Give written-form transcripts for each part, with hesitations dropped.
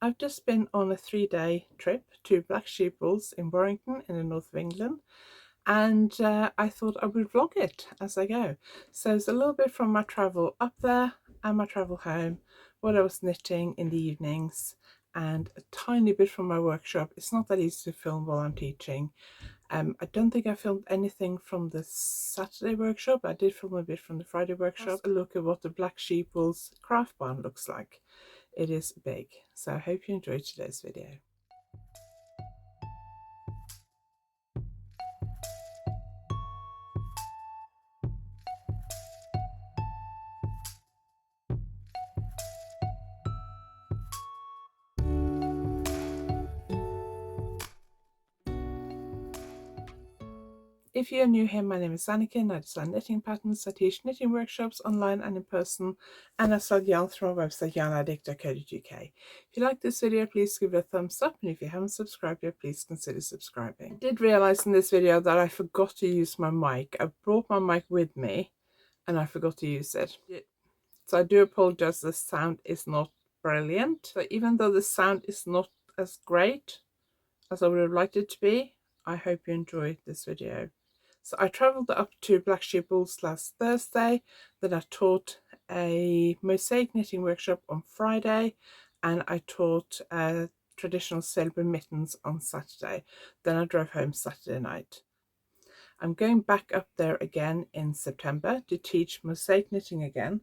I've just been on a 3-day trip to Black Sheeples in Warrington in the north of England, and I thought I would vlog it as I go. So it's a little bit from my travel up there and my travel home, what I was knitting in the evenings, and a tiny bit from my workshop. It's not that easy to film while I'm teaching. I don't think I filmed anything from the Saturday workshop. I did film a bit from the Friday workshop. A look at what the Black Sheeples craft barn looks like. It is big. So I hope you enjoyed today's video. If you're new here, my name is Anniken. I design knitting patterns, I teach knitting workshops online and in person, and I sell yarn through our website YarnAddict.co.uk. If you like this video, please give it a thumbs up, and if you haven't subscribed yet, please consider subscribing. I did realise in this video that I forgot to use my mic. I brought my mic with me and I forgot to use it. So I do apologise, the sound is not brilliant. So even though the sound is not as great as I would have liked it to be, I hope you enjoyed this video. So I travelled up to Black Sheeples last Thursday, then I taught a mosaic knitting workshop on Friday, and I taught traditional sailor mittens on Saturday. Then I drove home Saturday night. I'm going back up there again in September to teach mosaic knitting again.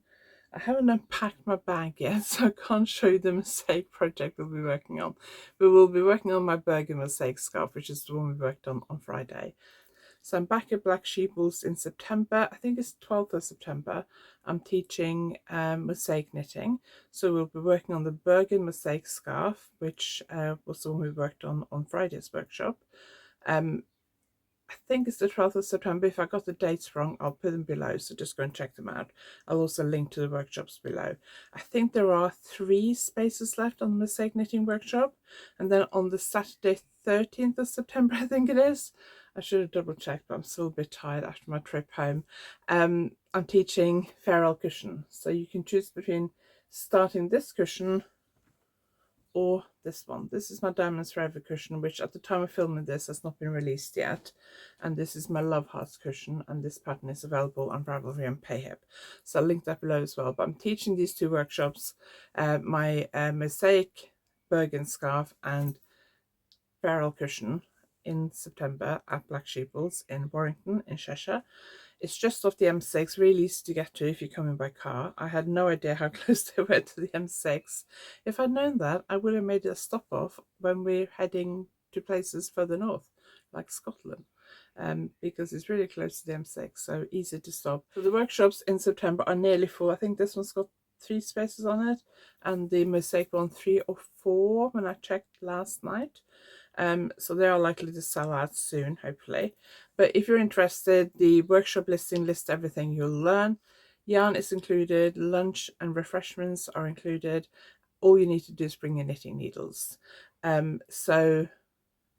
I haven't unpacked my bag yet, so I can't show you the mosaic project we'll be working on. We will be working on my Bergen mosaic scarf, which is the one we worked on Friday. So I'm back at Black Sheeples in September. I think it's 12th of September. I'm teaching mosaic knitting. So we'll be working on the Bergen mosaic scarf, which was the one we worked on Friday's workshop. I think it's the 12th of September. If I got the dates wrong, I'll put them below, so just go and check them out. I'll also link to the workshops below. I think there are 3 spaces left on the mosaic knitting workshop, and then on the Saturday 13th of September, I think it is. I should have double checked, but I'm still a bit tired after my trip home. I'm teaching Feral cushion, so you can choose between starting this cushion or this one. This is my Diamonds Forever cushion, which at the time of filming this has not been released yet, and this is my Love Hearts cushion, and this pattern is available on Ravelry and Payhip, so I'll link that below as well. But I'm teaching these 2 workshops, my mosaic Bergen scarf and Feral cushion, in September at Black Sheeples in Warrington in Cheshire. It's just off the M6, really easy to get to if you're coming by car. I had no idea how close they were to the M6. If I'd known that, I would have made a stop off when we're heading to places further north, like Scotland, because it's really close to the M6, so easy to stop. So the workshops in September are nearly full. I think this one's got 3 spaces on it, and the mosaic one 3 or 4 when I checked last night. So they are likely to sell out soon, hopefully. But if you're interested, the workshop listing lists everything you'll learn. Yarn is included, lunch and refreshments are included. All you need to do is bring your knitting needles. So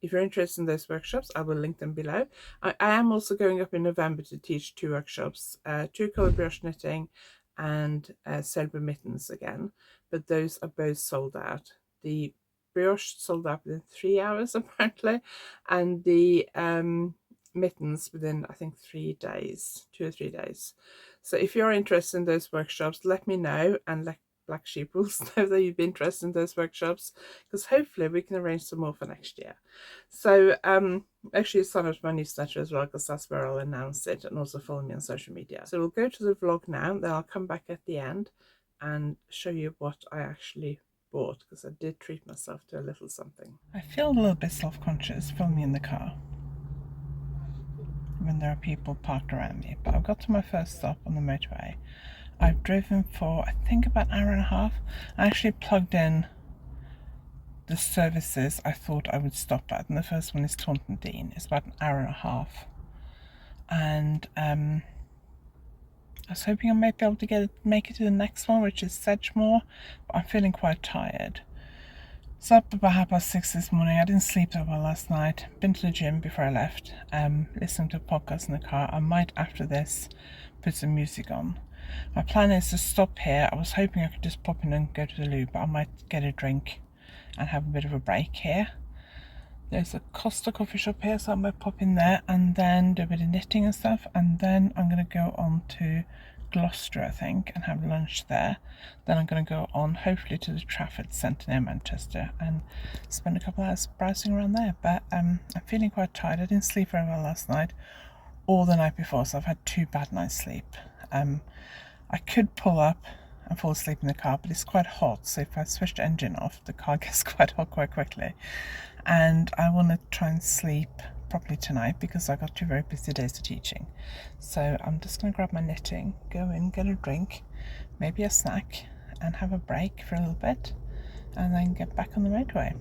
if you're interested in those workshops, I will link them below. I am also going up in November to teach 2 workshops, 2 colour brioche knitting and sailor mittens again, but those are both sold out. The brioche sold out within 3 hours apparently, and the mittens within, I think, 3 days, 2 or 3 days. So if you're interested in those workshops, let me know, and let Black Sheeples know that you'd be interested in those workshops, because hopefully we can arrange some more for next year. So actually sign up to my newsletter as well, because that's where I'll announce it, and also follow me on social media. So we'll go to the vlog now, then I'll come back at the end and show you what I actually bought, because I did treat myself to a little something. I feel a little bit self-conscious filming in the car when there are people parked around me, but I've got to my first stop on the motorway. I've driven for, I think, about an hour and a half. I actually plugged in the services I thought I would stop at, and the first one is Taunton Dean. It's about an hour and a half, and I was hoping I might be able to make it to the next one, which is Sedgemoor, but I'm feeling quite tired. So up about 6:30 this morning. I didn't sleep that well last night. Been to the gym before I left, listening to a podcast in the car. I might, after this, put some music on. My plan is to stop here. I was hoping I could just pop in and go to the loo, but I might get a drink and have a bit of a break here. There's a Costa coffee shop here, so I might pop in there and then do a bit of knitting and stuff, and then I'm going to go on to Gloucester, I think, and have lunch there. Then I'm going to go on, hopefully, to the Trafford Centre near Manchester and spend a couple of hours browsing around there. But I'm feeling quite tired. I didn't sleep very well last night or the night before, so I've had 2 bad nights sleep. I could pull up and fall asleep in the car, but it's quite hot, so if I switch the engine off, the car gets quite hot quite quickly. And I want to try and sleep properly tonight because I got 2 very busy days of teaching. So I'm just going to grab my knitting, go in, get a drink, maybe a snack, and have a break for a little bit, and then get back on the motorway.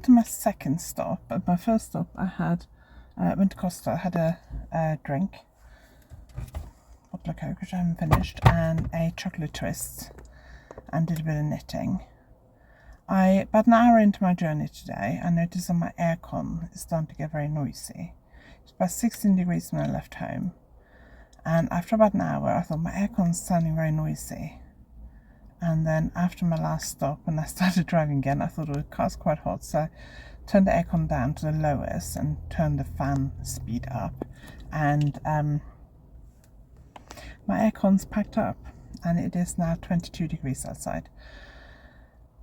To my second stop. At my first stop I had went to Costa, I had a drink, bottle of Coke which I haven't finished, and a chocolate twist, and did a bit of knitting. About an hour into my journey today, I noticed that my aircon is starting to get very noisy. It's about 16 degrees when I left home, and after about an hour I thought my aircon's sounding very noisy. And then after my last stop, when I started driving again, I thought the car's quite hot, so I turned the aircon down to the lowest and turned the fan speed up, and my aircon's packed up, and it is now 22 degrees outside,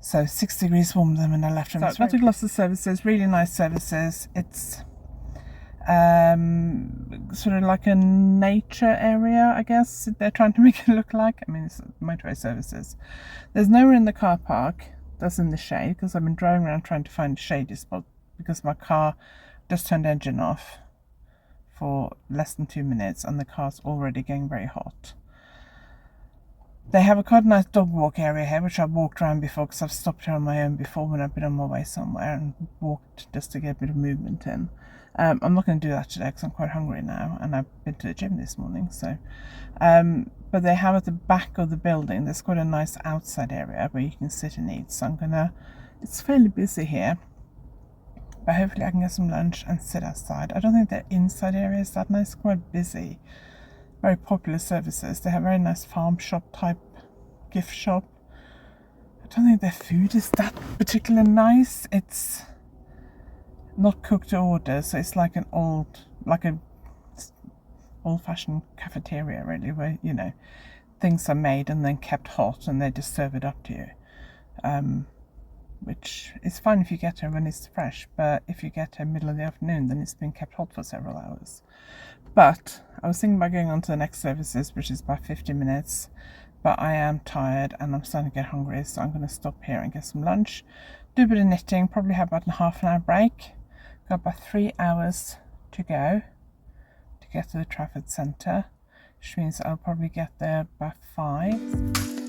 so 6 degrees warmer than when I left home. So I've got to Gloucester services, really nice services. It's sort of like a nature area, I guess they're trying to make it look like. I mean, it's motorway services. There's nowhere in the car park that's in the shade, because I've been driving around trying to find a shady spot because my car just turned engine off for less than 2 minutes and the car's already getting very hot. They have a quite nice dog walk area here, which I've walked around before because I've stopped here on my own before when I've been on my way somewhere and walked just to get a bit of movement in. I'm not going to do that today because I'm quite hungry now, and I've been to the gym this morning. So, but they have at the back of the building, there's quite a nice outside area where you can sit and eat. So it's fairly busy here, but hopefully I can get some lunch and sit outside. I don't think the inside area is that nice, quite busy. Very popular services. They have a very nice farm shop type gift shop. I don't think their food is that particularly nice. It's not cooked to order, so it's like an old-fashioned cafeteria really, where things are made and then kept hot and they just serve it up to you, which is fine if you get here when it's fresh, but if you get here middle of the afternoon, then it's been kept hot for several hours. But I was thinking about going on to the next services, which is about 50 minutes, but I am tired and I'm starting to get hungry, so I'm going to stop here and get some lunch, do a bit of knitting, probably have about a half an hour break. Got about 3 hours to go to get to the Trafford Centre, which means I'll probably get there by 5.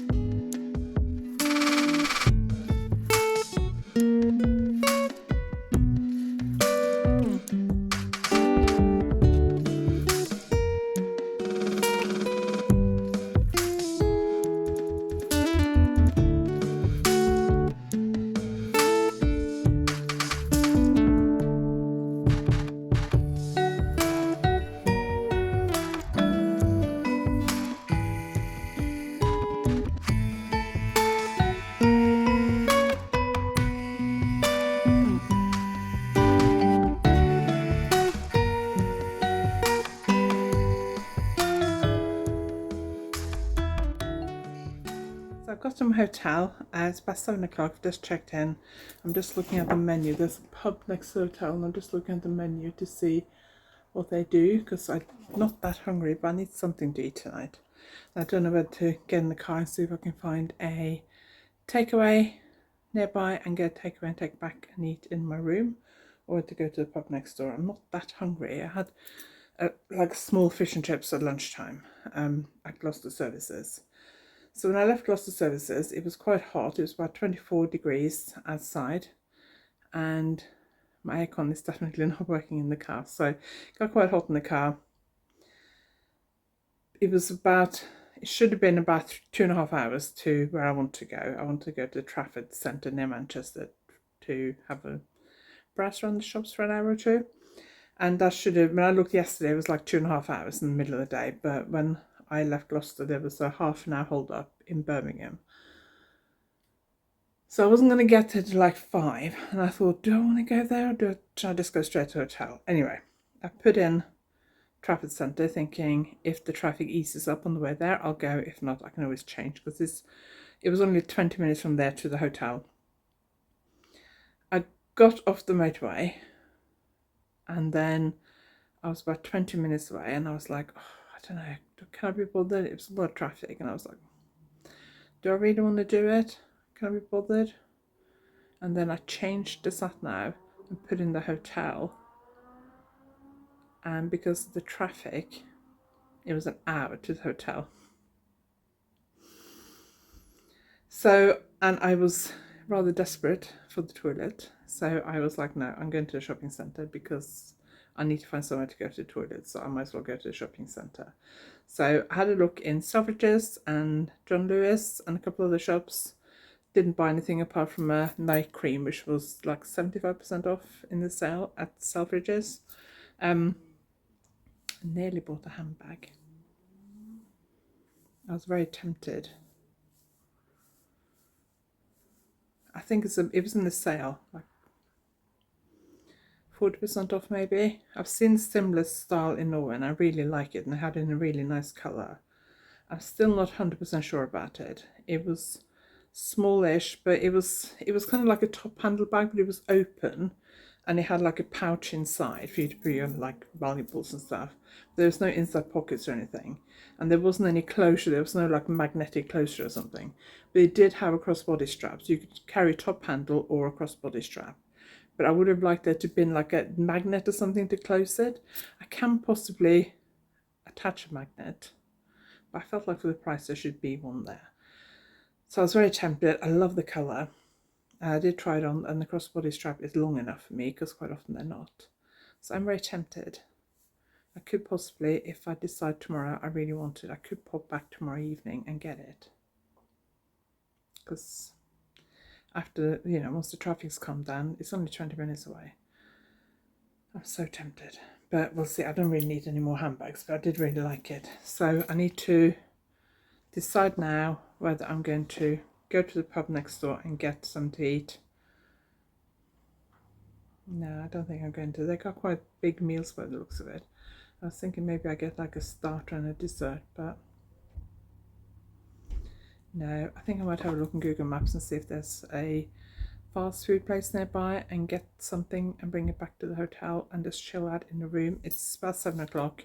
I've got to my hotel. It's past 7 o'clock. I've just checked in. I'm just looking at the menu. There's a pub next to the hotel, and I'm just looking at the menu to see what they do, because I'm not that hungry, but I need something to eat tonight. I don't know whether to get in the car and see if I can find a takeaway nearby and get a takeaway and take it back and eat in my room, or to go to the pub next door. I'm not that hungry. I had like small fish and chips at lunchtime at Gloucester Services. So when I left Gloucester Services, it was quite hot. It was about 24 degrees outside, and my aircon is definitely not working in the car. So it got quite hot in the car. It should have been about 2.5 hours to where I want to go. I want to go to the Trafford Centre near Manchester to have a browse around the shops for an hour or two. And that should have, when I looked yesterday, it was like 2.5 hours in the middle of the day. But when I left Gloucester, there was a half an hour hold up in Birmingham. So I wasn't going to get there till like 5. And I thought, do I want to go there, or should I just go straight to a hotel? Anyway, I put in Trafford Centre thinking if the traffic eases up on the way there, I'll go. If not, I can always change, because it was only 20 minutes from there to the hotel. I got off the motorway, and then I was about 20 minutes away, and I was like, oh, I don't know, can I be bothered? It was a lot of traffic, and I was like, do I really want to do it? Can I be bothered? And then I changed the sat nav and put in the hotel, and because of the traffic, it was an hour to the hotel. So, and I was rather desperate for the toilet, so I was like, no, I'm going to the shopping centre because I need to find somewhere to go to the toilet, so I might as well go to the shopping centre. So I had a look in Selfridges and John Lewis and a couple of other shops. Didn't buy anything apart from a night cream, which was like 75% off in the sale at Selfridges. I nearly bought a handbag. I was very tempted. I think it was in the sale, like 40% off maybe. I've seen similar style in Norway and I really like it, and I had it in a really nice colour. I'm still not 100% sure about it. It was smallish, but it was kind of like a top handle bag, but it was open, and it had like a pouch inside for you to put your like valuables and stuff. There was no inside pockets or anything, and there wasn't any closure. There was no like magnetic closure or something, but it did have a crossbody strap, so you could carry top handle or a crossbody strap. But I would have liked there to have been like a magnet or something to close it. I can possibly attach a magnet, but I felt like for the price there should be one there. So I was very tempted. I love the colour. I did try it on, and the crossbody strap is long enough for me, because quite often they're not. So I'm very tempted. I could possibly, if I decide tomorrow I really want it, I could pop back tomorrow evening and get it. Because after, once the traffic's calmed down, it's only 20 minutes away. I'm so tempted. But we'll see. I don't really need any more handbags, but I did really like it. So I need to decide now whether I'm going to go to the pub next door and get some to eat. No, I don't think I'm going to. They got quite big meals by the looks of it. I was thinking maybe I get like a starter and a dessert, but no, I think I might have a look on Google Maps and see if there's a fast food place nearby and get something and bring it back to the hotel and just chill out in the room. It's about 7 o'clock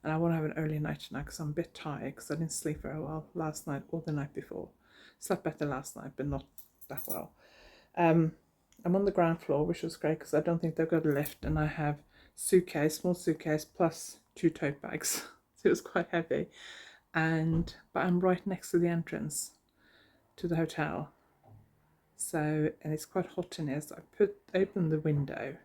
and I want to have an early night tonight because I'm a bit tired because I didn't sleep very well last night or the night before. Slept better last night, but not that well. I'm on the ground floor, which was great because I don't think they've got a lift, and I have small suitcase plus 2 tote bags. So it was quite heavy. But I'm right next to the entrance to the hotel. So, and it's quite hot in here, so I opened the window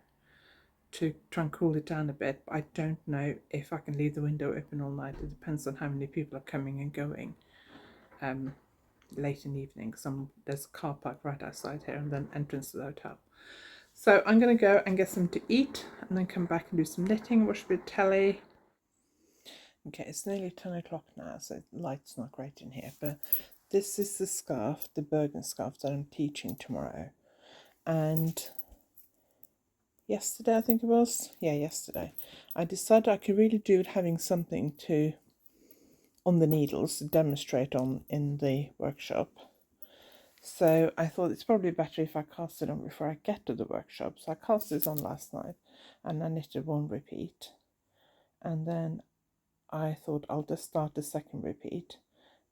to try and cool it down a bit, but I don't know if I can leave the window open all night. It depends on how many people are coming and going late in the evening, because there's a car park right outside here and then entrance to the hotel. So I'm going to go and get something to eat and then come back and do some knitting, watch a bit of telly. Okay, it's nearly 10 o'clock now, so the light's not great in here, but this is the scarf, the Bergen Scarf that I'm teaching tomorrow. And yesterday, I think it was, yesterday, I decided I could really do with having something on the needles to demonstrate on in the workshop. So I thought it's probably better if I cast it on before I get to the workshop. So I cast this on last night and I knitted 1 repeat. And then I thought I'll just start the second repeat,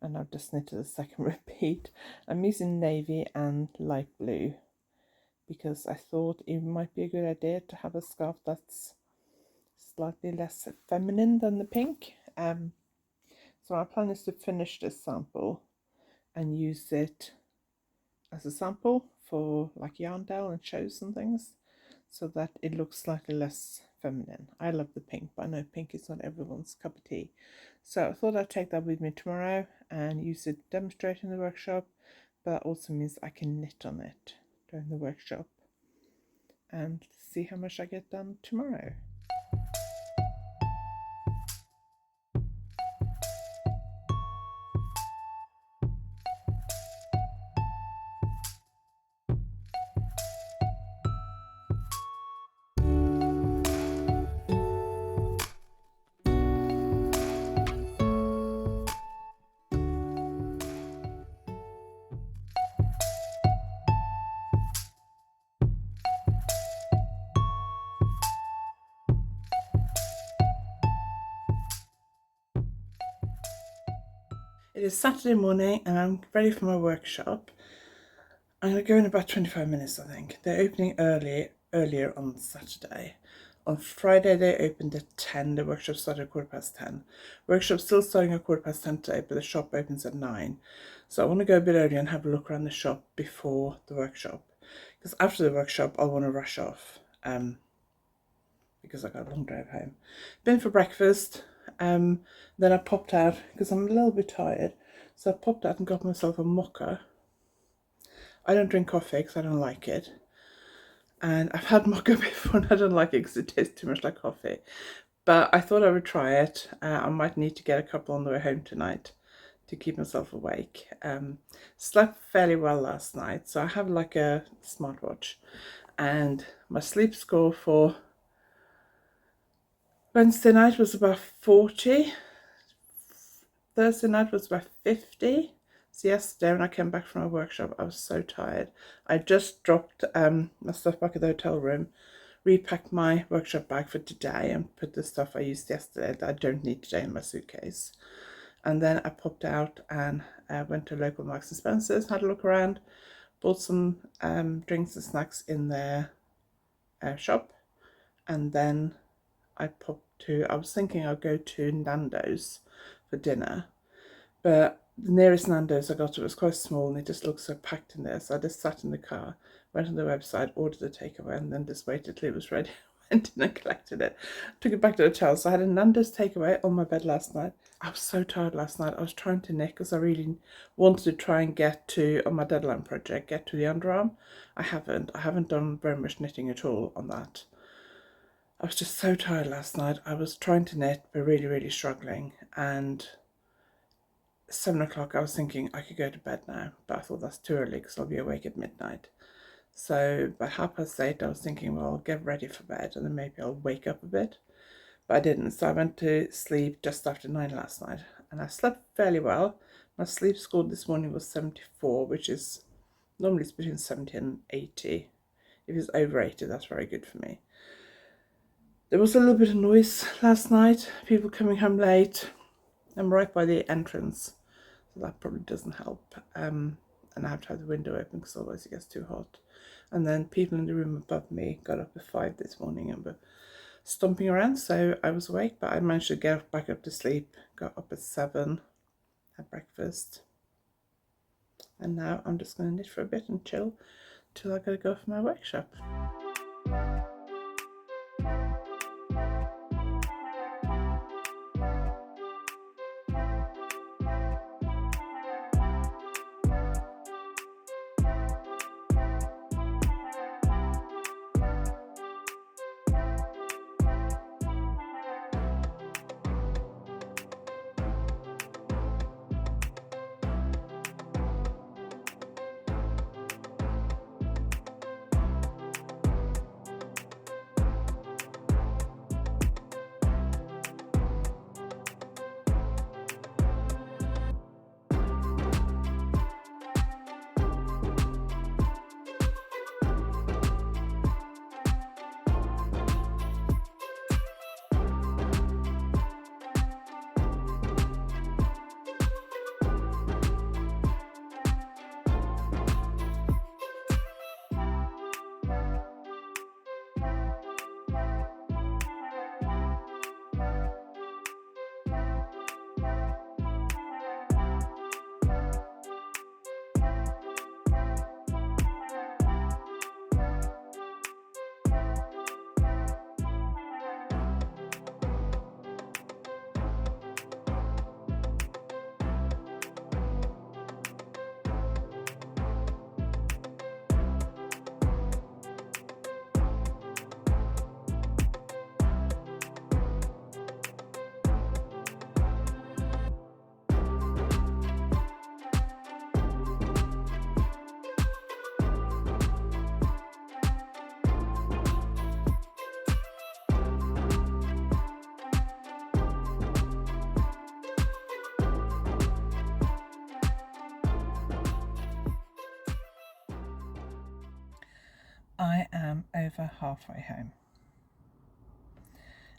and I've just knitted the second repeat. I'm using navy and light blue because I thought it might be a good idea to have a scarf that's slightly less feminine than the pink. So my plan is to finish this sample and use it as a sample for like yarn down and shows and things. so that it looks slightly less feminine. I love the pink, but I know pink is not everyone's cup of tea. So I thought I'd take that with me tomorrow and use it to demonstrate in the workshop, but that also means I can knit on it during the workshop and see how much I get done tomorrow. It is Saturday morning and I'm ready for my workshop. I'm going to go in about 25 minutes, I think. They're opening earlier on Saturday. On Friday they opened at 10. The workshop started at 10:15. Workshop's still starting at 10:15 today, but the shop opens at 9. So I want to go a bit earlier and have a look around the shop before the workshop. Because after the workshop I'll want to rush off. Because I got a long drive home. Been for breakfast. Then I popped out because I'm a little bit tired. So I popped out and got myself a mocha. I don't drink coffee because I don't like it. And I've had mocha before and I don't like it because it tastes too much like coffee. But I thought I would try it. I might need to get a couple on the way home tonight to keep myself awake. Slept fairly well last night. So I have like a smartwatch. And my sleep score for Wednesday night was about 40. Thursday night was about 50. So yesterday when I came back from my workshop, I was so tired. I just dropped my stuff back at the hotel room, repacked my workshop bag for today and put the stuff I used yesterday that I don't need today in my suitcase. And then I popped out and went to local Marks and Spencer's, had a look around, bought some drinks and snacks in their shop, and then I was thinking I'd go to Nando's for dinner, but the nearest Nando's I got to was quite small and it just looked so packed in there. So I just sat in the car, went on the website, ordered a takeaway, and then just waited till it was ready. Went in and collected it, took it back to the hotel. So I had a Nando's takeaway on my bed last night. I was so tired last night. I was trying to knit because I really wanted to try and get to, on my deadline project, get to the underarm. I haven't done very much knitting at all on that. I was just so tired last night. I was trying to knit, but really, really struggling. And 7 o'clock, I was thinking I could go to bed now, but I thought that's too early because I'll be awake at midnight. So by 8:30, I was thinking, well, I'll get ready for bed and then maybe I'll wake up a bit. But I didn't. So I went to sleep just after 9 last night and I slept fairly well. My sleep score this morning was 74, which is normally it's between 70 and 80. If it's over 80, that's very good for me. There was a little bit of noise last night, people coming home late. I'm right by the entrance, so that probably doesn't help. And I have to have the window open because otherwise it gets too hot. And then people in the room above me got up at 5 this morning and were stomping around, so I was awake, but I managed to get back up to sleep, got up at 7, had breakfast. And now I'm just going to knit for a bit and chill till I gotta go for my workshop. over halfway home.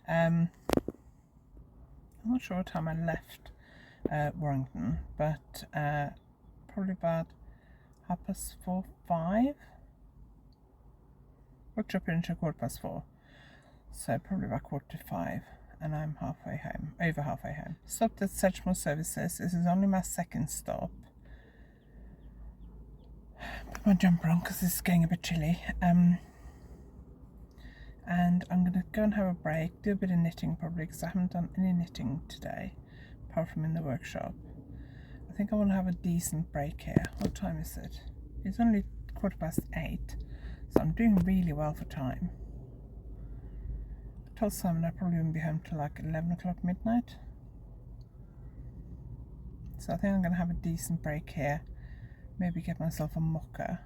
I'm not sure what time I left Warrington, but probably about 4:30, 5. Workshop finished at 4:15, so probably about 4:45, and I'm halfway home, over halfway home. Stopped at Sedgemoor Services. This is only my second stop. Put my jumper on because it's getting a bit chilly. And I'm going to go and have a break, do a bit of knitting probably, because I haven't done any knitting today, apart from in the workshop. I think I want to have a decent break here. What time is it? It's only 8:15, so I'm doing really well for time. I told Simon I probably won't be home till like 11 o'clock midnight. So I think I'm going to have a decent break here. Maybe get myself a mocha.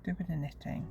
Do a bit of knitting.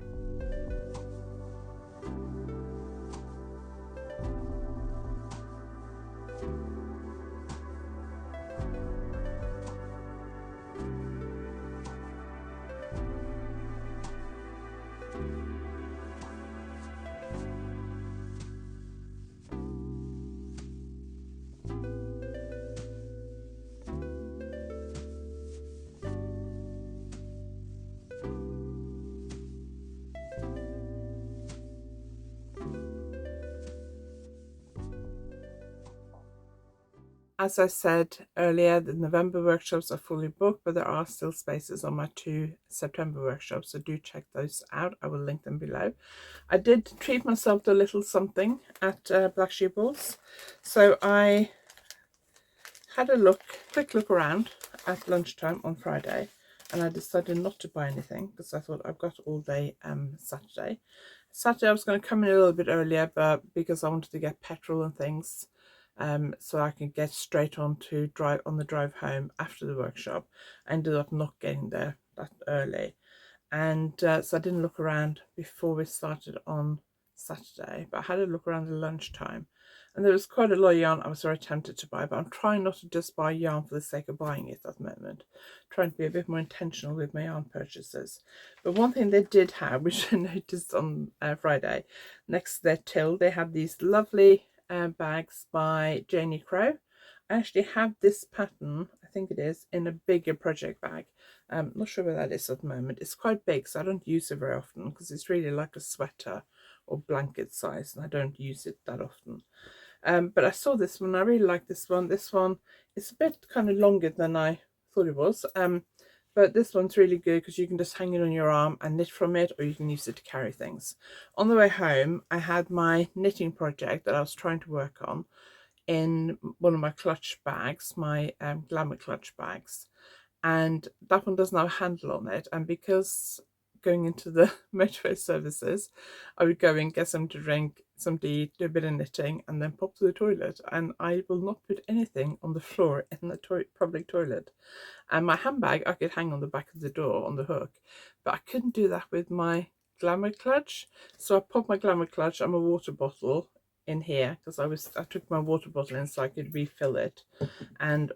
As I said earlier, the November workshops are fully booked, but there are still spaces on my 2 September workshops, so do check those out. I will link them below. I did treat myself to a little something at Black Sheep Balls, so I had a quick look around at lunchtime on Friday, and I decided not to buy anything because I thought I've got all day Saturday. Saturday I was going to come in a little bit earlier, but because I wanted to get petrol and things, so I can get straight on to the drive home after the workshop. I ended up not getting there that early, and so I didn't look around before we started on Saturday, but I had a look around at lunchtime, and there was quite a lot of yarn I was very tempted to buy, but I'm trying not to just buy yarn for the sake of buying it at the moment. I'm trying to be a bit more intentional with my yarn purchases. But one thing they did have, which I noticed on Friday, next to their till, they had these lovely bags by Janie Crow. I actually have this pattern, I think it is, in a bigger project bag. I'm not sure where that is at the moment. It's quite big, so I don't use it very often because it's really like a sweater or blanket size, and I don't use it that often. But I saw this one. I really like this one. This one is a bit kind of longer than I thought it was. But this one's really good because you can just hang it on your arm and knit from it, or you can use it to carry things. On the way home, I had my knitting project that I was trying to work on in one of my clutch bags, my Glamour clutch bags. And that one doesn't have a handle on it. And because going into the motorway services, I would go and get some to drink, some to eat, do a bit of knitting, and then pop to the toilet. And I will not put anything on the floor in the public toilet. And my handbag I could hang on the back of the door on the hook, but I couldn't do that with my Glamour clutch. So I popped my Glamour clutch and my water bottle in here, because I took my water bottle in so I could refill it,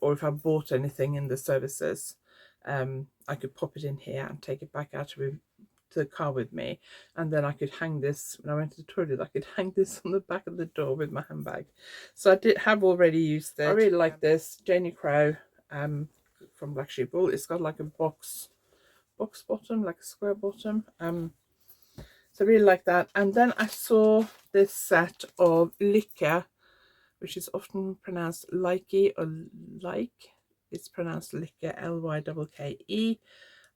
or if I bought anything in the services, I could pop it in here and take it back out to the car with me, and then I could hang this when I went to the toilet. I could hang this on the back of the door with my handbag. So I have already used it. I really like this Janie Crow from Black Sheep Wool. It's got like a box bottom, like a square bottom. So I really like that. And then I saw this set of Lykke, which is often pronounced likey or like. It's pronounced Lykke, Lykke.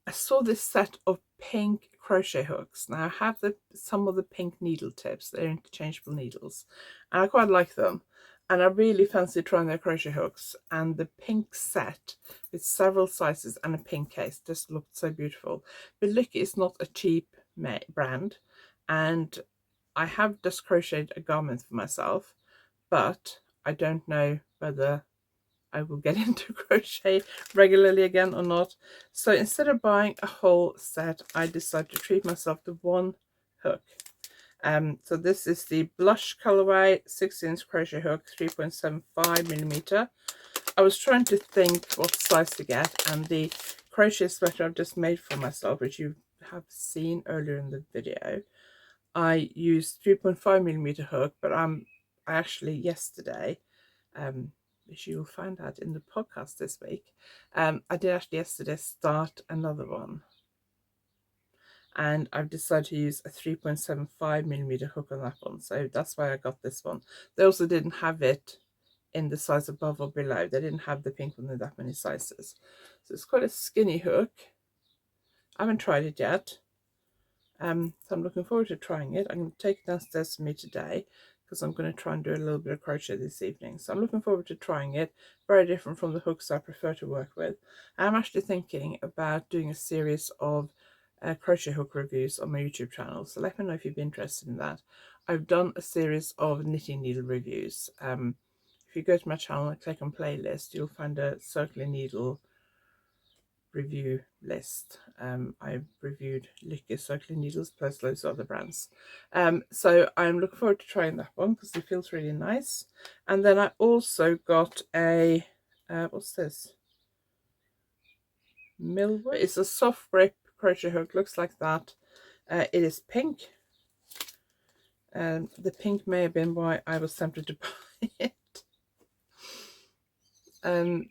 I saw this set of pink crochet hooks. Now I have some of the pink needle tips. They're interchangeable needles, and I quite like them. And I really fancy trying their crochet hooks. And the pink set with several sizes and a pink case just looked so beautiful. But Lykke is not a cheap brand, and I have just crocheted a garment for myself, but I don't know whether I will get into crochet regularly again or not. So instead of buying a whole set, I decided to treat myself to one hook. So this is the blush colorway 6-inch crochet hook, 3.75mm. I was trying to think what size to get, and the crochet sweater I've just made for myself, which you have seen earlier in the video, I used 3.5mm hook, but I actually yesterday, which you'll find out in the podcast this week, I did actually yesterday start another one, and I've decided to use a 3.75mm hook on that one, so that's why I got this one. They also didn't have it in the size above or below. They didn't have the pink one in that many sizes, so it's quite a skinny hook. I haven't tried it yet, so I'm looking forward to trying it. I'm going to take it downstairs for me today because I'm going to try and do a little bit of crochet this evening. So I'm looking forward to trying it. Very different from the hooks I prefer to work with. I'm actually thinking about doing a series of crochet hook reviews on my YouTube channel. So let me know if you'd be interested in that. I've done a series of knitting needle reviews. If you go to my channel and click on playlist, you'll find a circular needle review list. I've reviewed Lykke circular needles plus loads of other brands. So I'm looking forward to trying that one because it feels really nice. And then I also got a what's this? Millwood. It's a soft grip crochet hook. Looks like that. It is pink. The pink may have been why I was tempted to buy it.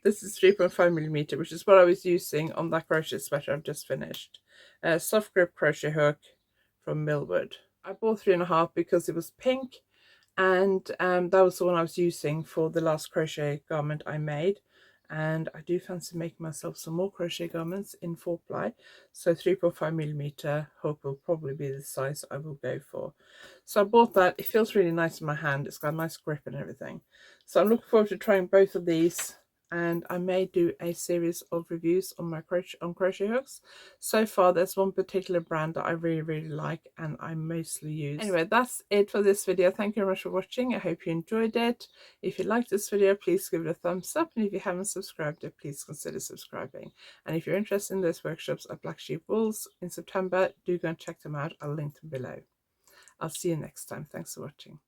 This is 3.5mm, which is what I was using on that crochet sweater I've just finished. Soft grip crochet hook from Millwood. I bought 3.5 because it was pink, and that was the one I was using for the last crochet garment I made. And I do fancy making myself some more crochet garments in 4-ply, so 3.5mm hook will probably be the size I will go for. So I bought that. It feels really nice in my hand. It's got a nice grip and everything. So I'm looking forward to trying both of these, and I may do a series of reviews on my crochet hooks. So far there's one particular brand that I really like and I mostly use. Anyway, that's it for this video. Thank you very much for watching. I hope you enjoyed it. If you liked this video, please give it a thumbs up, and if you haven't subscribed yet, please consider subscribing. And if you're interested in those workshops at Black Sheep Wools in September, do go and check them out. I'll link them below. I'll see you next time. Thanks for watching.